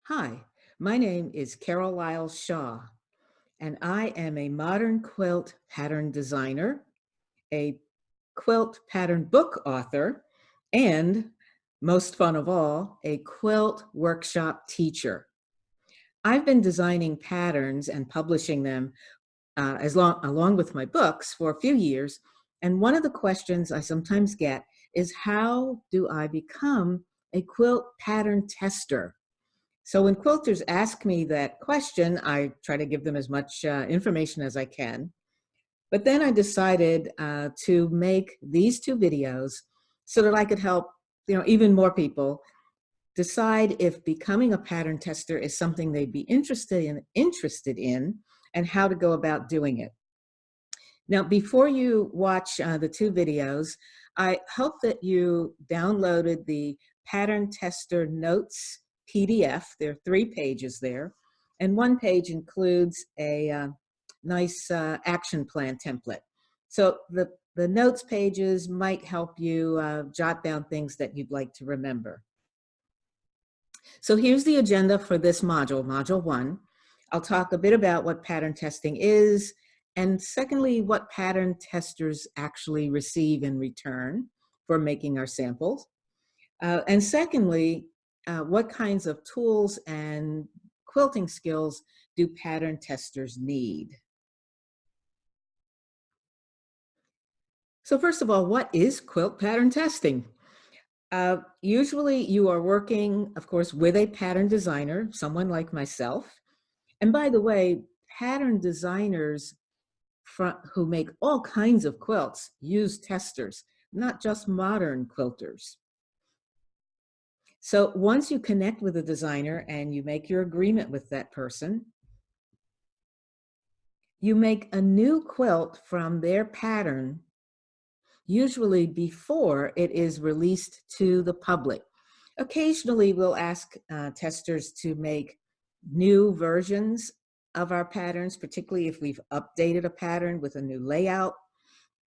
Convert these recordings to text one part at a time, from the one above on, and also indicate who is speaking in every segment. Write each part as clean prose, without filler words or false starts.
Speaker 1: Hi, my name is Carol Lyle Shaw, and I am a modern quilt pattern designer, a quilt pattern book author, and most fun of all, a quilt workshop teacher. I've been designing patterns and publishing them along with my books for a few years. And one of the questions I sometimes get is, how do I become a quilt pattern tester? So when quilters ask me that question, I try to give them as much information as I can. But then I decided to make these two videos so that I could help, even more people decide if becoming a pattern tester is something they'd be interested in, and how to go about doing it. Now, before you watch the two videos, I hope that you downloaded the Pattern Tester Notes PDF. There are 3 pages there, and one page includes a nice action plan template. So the notes pages might help you jot down things that you'd like to remember. So here's the agenda for this module, Module 1. I'll talk a bit about what pattern testing is, and secondly, what pattern testers actually receive in return for making our samples. And secondly, what kinds of tools and quilting skills do pattern testers need? So first of all, what is quilt pattern testing? Usually you are working, of course, with a pattern designer, someone like myself. And by the way, pattern designers who make all kinds of quilts use testers, not just modern quilters. So once you connect with a designer and you make your agreement with that person, you make a new quilt from their pattern, usually before it is released to the public. Occasionally, we'll ask testers to make new versions of our patterns, particularly if we've updated a pattern with a new layout,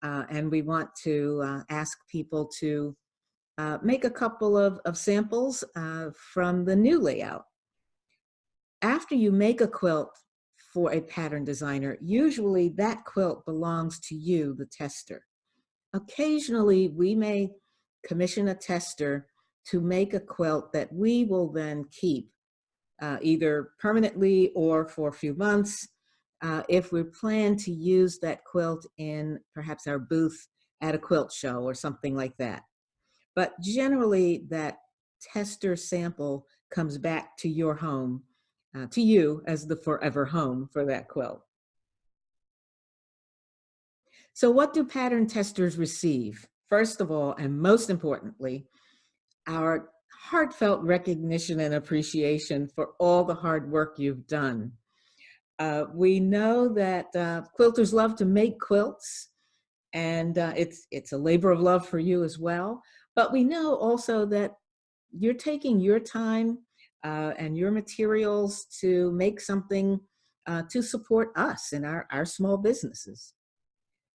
Speaker 1: and we want to ask people to make a couple of samples from the new layout. After you make a quilt for a pattern designer, usually that quilt belongs to you, the tester. Occasionally, we may commission a tester to make a quilt that we will then keep either permanently or for a few months if we plan to use that quilt in perhaps our booth at a quilt show or something like that. But generally, that tester sample comes back to your home, to you as the forever home for that quilt. So what do pattern testers receive? First of all, and most importantly, our heartfelt recognition and appreciation for all the hard work you've done. We know that quilters love to make quilts, and it's a labor of love for you as well. But we know also that you're taking your time and your materials to make something to support us and our small businesses.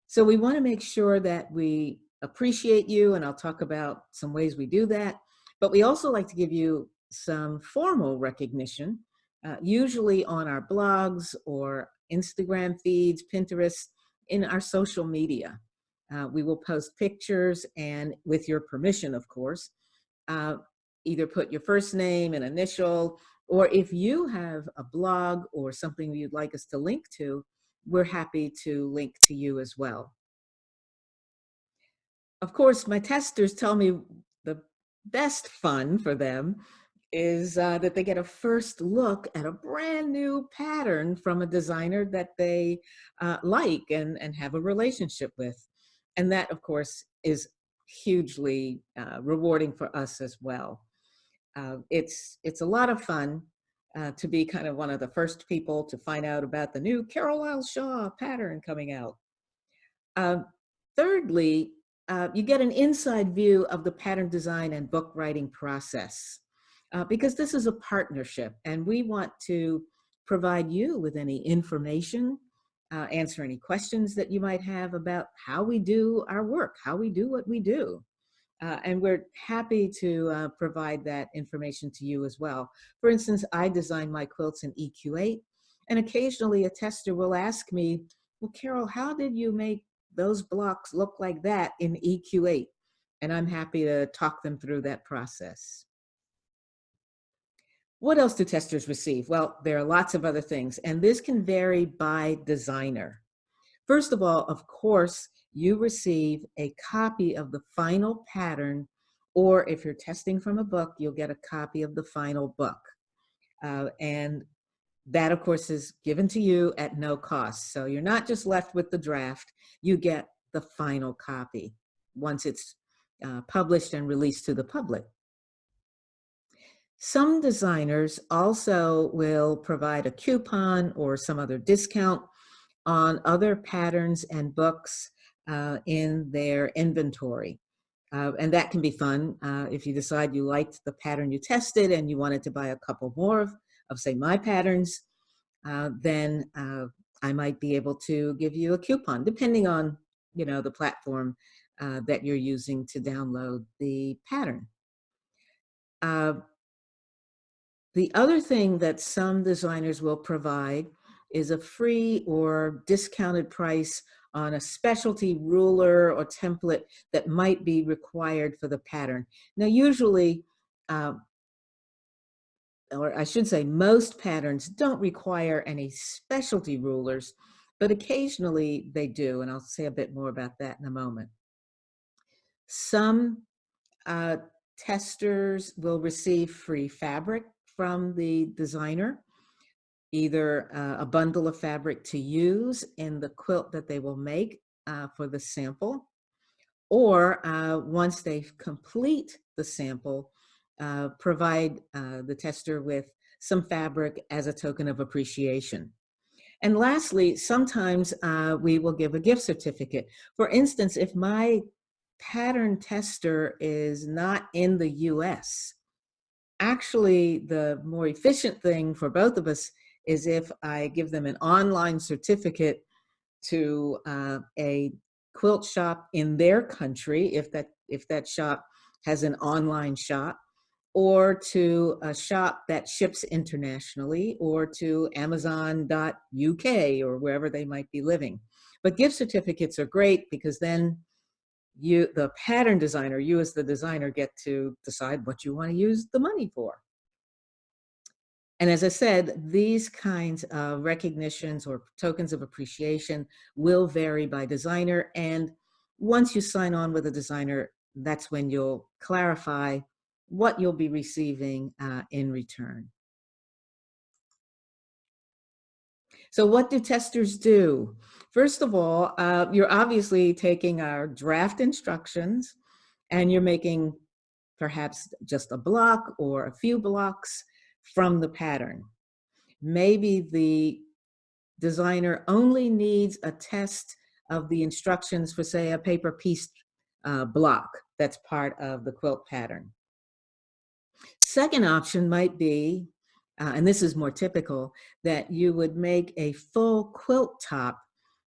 Speaker 1: So we want to make sure that we appreciate you, and I'll talk about some ways we do that. But we also like to give you some formal recognition, usually on our blogs or Instagram feeds, Pinterest, in our social media. We will post pictures, and with your permission, of course, uh, either put your first name and initial, or if you have a blog or something you'd like us to link to, we're happy to link to you as well. Of course, my testers tell me the best fun for them is that they get a first look at a brand new pattern from a designer that they like and have a relationship with. And that, of course, is hugely rewarding for us as well. It's a lot of fun to be kind of one of the first people to find out about the new Carol Lyle Shaw pattern coming out. Uh, Thirdly, you get an inside view of the pattern design and book writing process because this is a partnership, and we want to provide you with any information, answer any questions that you might have about how we do our work, how we do what we do. And we're happy to provide that information to you as well. For instance, I design my quilts in EQ8, and occasionally a tester will ask me, well, Carol, how did you make those blocks look like that in EQ8? And I'm happy to talk them through that process. What else do testers receive? Well, there are lots of other things, and this can vary by designer. First of all, of course, you receive a copy of the final pattern, or if you're testing from a book, you'll get a copy of the final book. And that, of course, is given to you at no cost. So you're not just left with the draft, you get the final copy once it's published and released to the public. Some designers also will provide a coupon or some other discount on other patterns and books in their inventory. And that can be fun if you decide you liked the pattern you tested and you wanted to buy a couple more of say, my patterns, then I might be able to give you a coupon, depending on, the platform that you're using to download the pattern. Uh, The other thing that some designers will provide is a free or discounted price on a specialty ruler or template that might be required for the pattern. Now, usually, uh, or I should say, most patterns don't require any specialty rulers, but occasionally they do, and I'll say a bit more about that in a moment. Some uh, testers will receive free fabric from the designer, either a bundle of fabric to use in the quilt that they will make for the sample, or once they complete the sample, provide the tester with some fabric as a token of appreciation. And lastly, sometimes we will give a gift certificate. For instance, if my pattern tester is not in the US, actually, the more efficient thing for both of us is if I give them an online certificate to a quilt shop in their country, if that shop has an online shop, or to a shop that ships internationally, or to Amazon.uk or wherever they might be living. But gift certificates are great because then you, the pattern designer, you as the designer, get to decide what you want to use the money for. And as I said, these kinds of recognitions or tokens of appreciation will vary by designer. And once you sign on with a designer, that's when you'll clarify what you'll be receiving in return. So what do testers do? First of all, you're obviously taking our draft instructions and you're making perhaps just a block or a few blocks from the pattern. Maybe the designer only needs a test of the instructions for, say, a paper piece block that's part of the quilt pattern. Second option might be, and this is more typical, that you would make a full quilt top,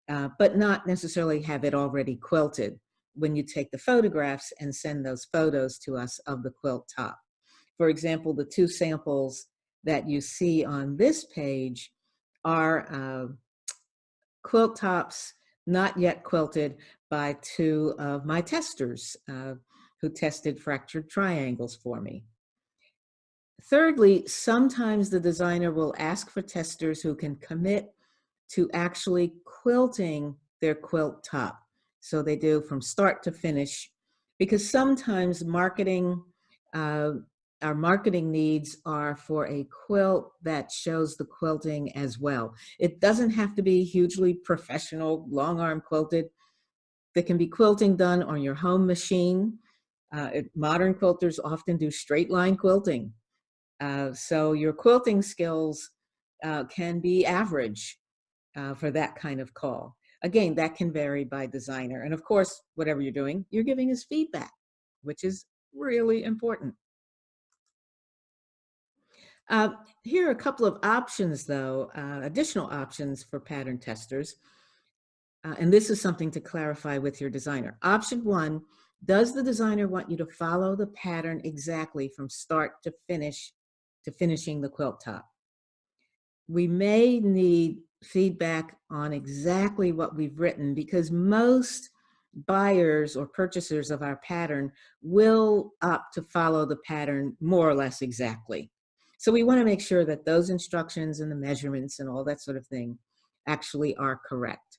Speaker 1: but not necessarily have it already quilted when you take the photographs and send those photos to us of the quilt top. For example, the two samples that you see on this page are quilt tops not yet quilted by two of my testers who tested fractured triangles for me. Thirdly, sometimes the designer will ask for testers who can commit to actually quilting their quilt top. So they do from start to finish, because sometimes our marketing needs are for a quilt that shows the quilting as well. It doesn't have to be hugely professional, long arm quilted. There can be quilting done on your home machine. Modern quilters often do straight line quilting. So your quilting skills can be average for that kind of call. Again, that can vary by designer. And of course, whatever you're doing, you're giving us feedback, which is really important. Here are a couple of options, though, additional options for pattern testers. And this is something to clarify with your designer. Option one Does the designer want you to follow the pattern exactly from start to finish, to finishing the quilt top? We may need feedback on exactly what we've written, because most buyers or purchasers of our pattern will opt to follow the pattern more or less exactly. So we want to make sure that those instructions and the measurements and all that sort of thing actually are correct.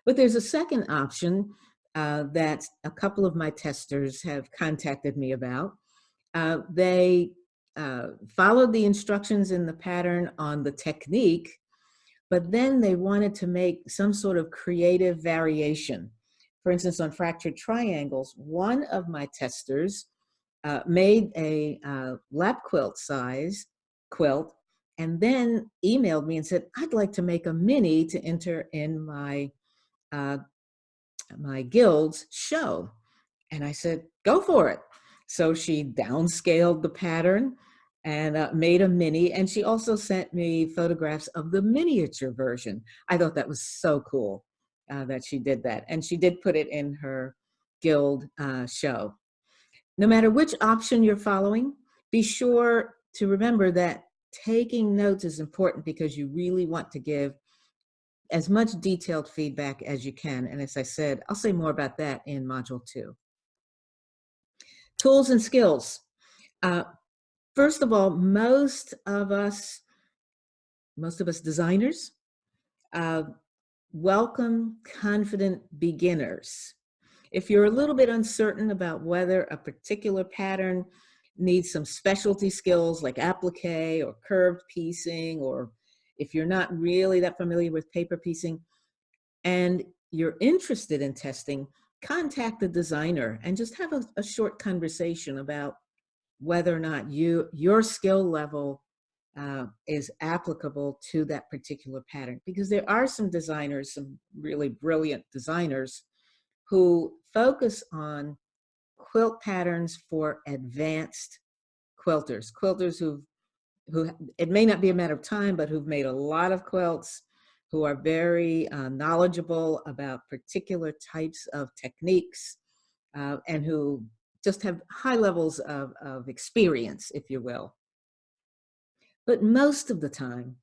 Speaker 1: But there's a second option that a couple of my testers have contacted me about. They followed the instructions in the pattern on the technique, but then they wanted to make some sort of creative variation. For instance, on fractured triangles, one of my testers made a lap quilt size quilt and then emailed me and said, I'd like to make a mini to enter in uh, my guild's show. And I said, go for it. So she downscaled the pattern and made a mini. And she also sent me photographs of the miniature version. I thought that was so cool that she did that. And she did put it in her guild show. No matter which option you're following, be sure to remember that taking notes is important, because you really want to give as much detailed feedback as you can. And as I said, I'll say more about that in Module 2. Tools and skills. First of all, most of us designers welcome confident beginners. If you're a little bit uncertain about whether a particular pattern needs some specialty skills like applique or curved piecing, or if you're not really that familiar with paper piecing and you're interested in testing, contact the designer and just have a short conversation about whether or not your skill level is applicable to that particular pattern. Because there are some designers, some really brilliant designers, who focus on quilt patterns for advanced quilters who it may not be a matter of time, but who've made a lot of quilts, who are very knowledgeable about particular types of techniques, and who just have high levels of experience, if you will. But most of the time,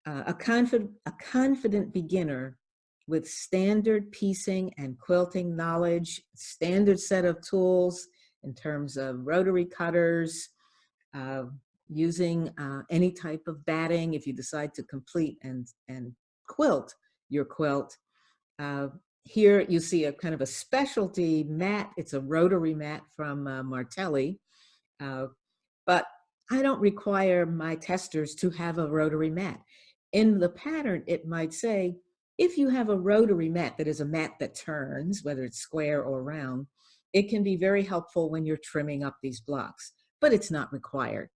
Speaker 1: a confident beginner with standard piecing and quilting knowledge, standard set of tools in terms of rotary cutters, uh, using any type of batting if you decide to complete and quilt your quilt. Uh, Here you see a kind of a specialty mat. It's a rotary mat from Martelli, but I don't require my testers to have a rotary mat. In the pattern, it might say, if you have a rotary mat that is a mat that turns, whether it's square or round, it can be very helpful when you're trimming up these blocks, but it's not required.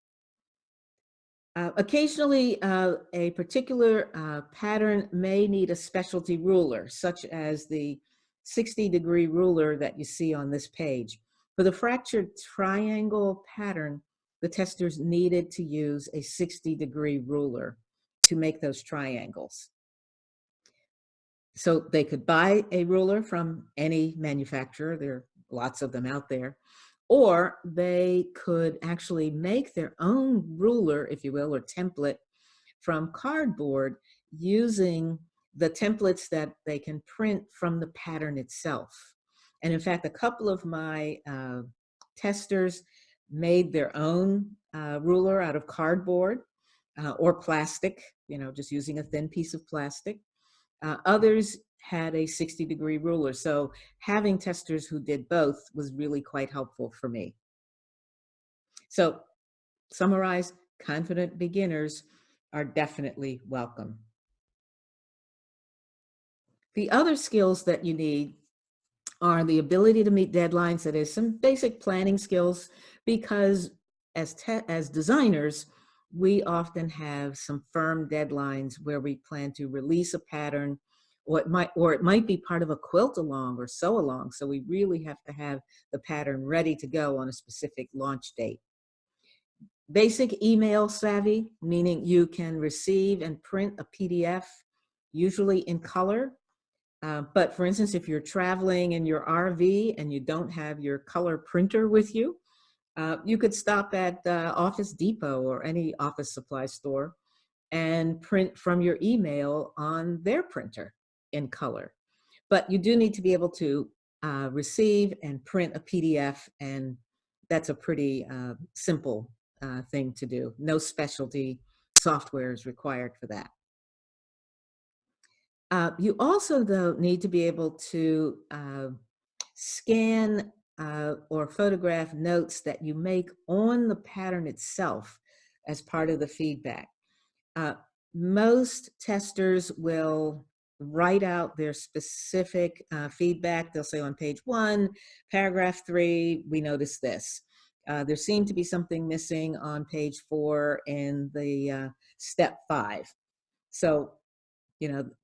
Speaker 1: Occasionally, a particular pattern may need a specialty ruler, such as the 60-degree ruler that you see on this page. For the fractured triangle pattern, the testers needed to use a 60-degree ruler to make those triangles. So they could buy a ruler from any manufacturer. There are lots of them out there. Or they could actually make their own ruler, if you will, or template from cardboard, using the templates that they can print from the pattern itself. And in fact, a couple of my testers made their own ruler out of cardboard or plastic, just using a thin piece of plastic. Others had a 60-degree ruler. So having testers who did both was really quite helpful for me. So summarize, confident beginners are definitely welcome. The other skills that you need are the ability to meet deadlines. That is, some basic planning skills, because as designers, we often have some firm deadlines where we plan to release a pattern, or it might be part of a quilt along or sew along. So we really have to have the pattern ready to go on a specific launch date. Basic email savvy, meaning you can receive and print a PDF, usually in color, But for instance, if you're traveling in your RV and you don't have your color printer with you, you could stop at Office Depot or any office supply store and print from your email on their printer in color. But you do need to be able to receive and print a PDF, and that's a pretty simple thing to do. No specialty software is required for that. You also, though, need to be able to scan or photograph notes that you make on the pattern itself as part of the feedback. Uh, Most testers will write out their specific feedback. They'll say on page 1, paragraph 3, we noticed this. There seemed to be something missing on page 4 in the step 5. So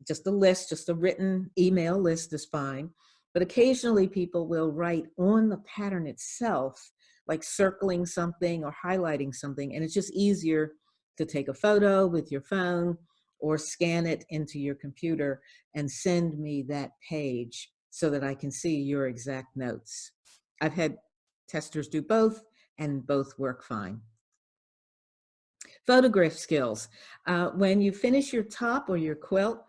Speaker 1: just a list, just a written email list is fine. But occasionally people will write on the pattern itself, like circling something or highlighting something. And it's just easier to take a photo with your phone or scan it into your computer and send me that page so that I can see your exact notes. I've had testers do both, and both work fine. Photograph skills. When you finish your top or your quilt,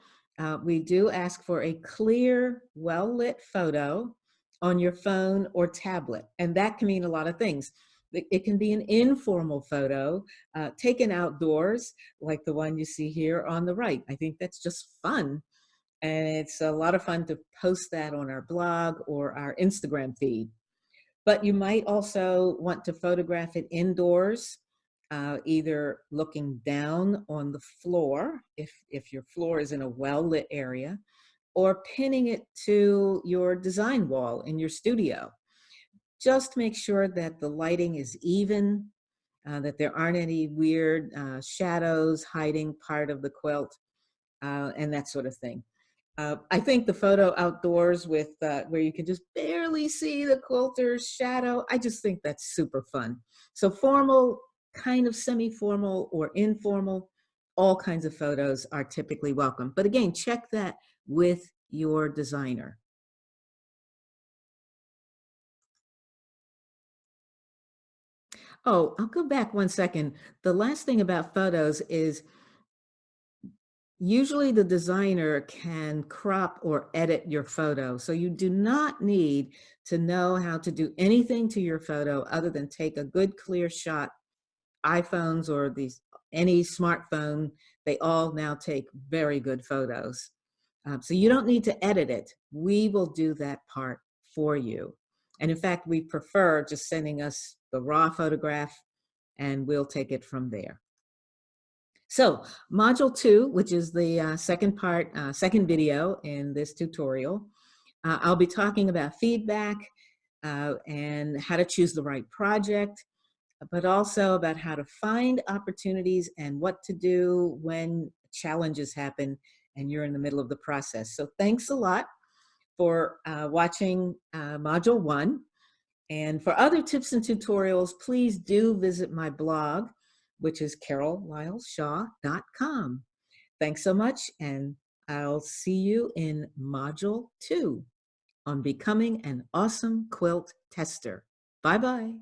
Speaker 1: we do ask for a clear, well-lit photo on your phone or tablet. And that can mean a lot of things. It can be an informal photo taken outdoors, like the one you see here on the right. I think that's just fun. And it's a lot of fun to post that on our blog or our Instagram feed. But you might also want to photograph it indoors, either looking down on the floor, if your floor is in a well-lit area, or pinning it to your design wall in your studio. Just make sure that the lighting is even, that there aren't any weird shadows hiding part of the quilt, and that sort of thing. I think the photo outdoors with where you can just barely see the quilter's shadow, I just think that's super fun. So formal, kind of semi-formal or informal, all kinds of photos are typically welcome. But again, check that with your designer. Oh, I'll go back one second. The last thing about photos is usually the designer can crop or edit your photo. So you do not need to know how to do anything to your photo other than take a good clear shot. iPhones or any smartphone, they all now take very good photos. So you don't need to edit it. We will do that part for you. And in fact, we prefer just sending us the raw photograph and we'll take it from there. So module 2, which is the second video in this tutorial, I'll be talking about feedback and how to choose the right project, but also about how to find opportunities and what to do when challenges happen and you're in the middle of the process. So thanks a lot for watching module 1. And for other tips and tutorials, please do visit my blog, which is carollyleshaw.com. Thanks so much, and I'll see you in Module 2 on becoming an awesome quilt tester. Bye-bye.